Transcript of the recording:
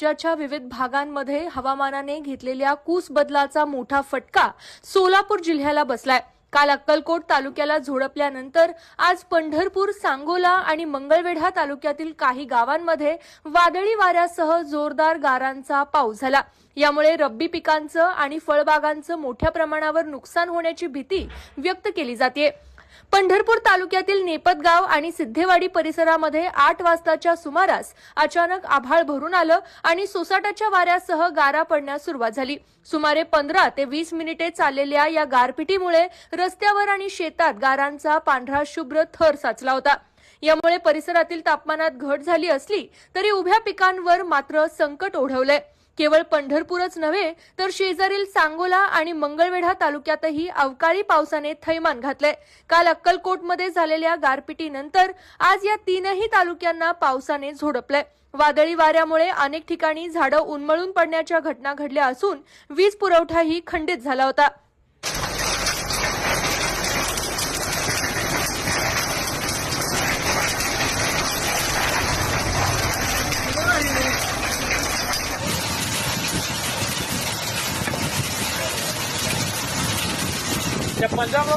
राज्याच्या विविध भागांमध्ये हवामानाने घेतलेल्या कूस बदलाचा मोठा फटका सोलापूर जिल्ह्याला बसलाय। काल अक्कलकोट तालुक्याला झोडपल्यानंतर आज पंढरपूर, सांगोला आणि मंगळवेढा तालुक्यातील काही गावांमध्ये वादळी वाऱ्यासह जोरदार गारांचा पाऊस झाला। यामुळे रब्बी पिकांचं आणि फळबागांचं मोठ्या प्रमाणावर नुकसान होण्याची भीती व्यक्त केली जाते। पंढरपूर तालुक्यातील नेपतगाव आणि सिद्धेवाडी परिसरामध्ये 8 वाजताच्या सुमारास अचानक आभाळ भरून आलं आणि सोसाट्याच्या वाऱ्यासह गारा पडण्यास सुरुवात झाली। सुमारे 15 ते 20 मिनिटे चाललेल्या या गारपिटीमुळे रस्त्यावर आणि शेतात गारांचा पांढरा शुभ्र थर साचला होता। यामुळे परिसरातील तापमानात घट झाली असली तरी उभ्या पिकांवर मात्र संकट ओढवलंय। केवळ पंढरपूरच नव्हे तर शेजारील सांगोला आणि मंगळवेढा तालुक्यातही अवकाळी पावसाने थैमान घातलंय। काल अक्कलकोटमध्ये झालेल्या गारपिटीनंतर आज या तीनही तालुक्यांना पावसाने झोडपलंय। वादळी वाऱ्यामुळे अनेक ठिकाणी झाडं उन्मळून पडण्याच्या घटना घडल्या असून वीज पुरवठाही खंडित झाला होता। पंजाब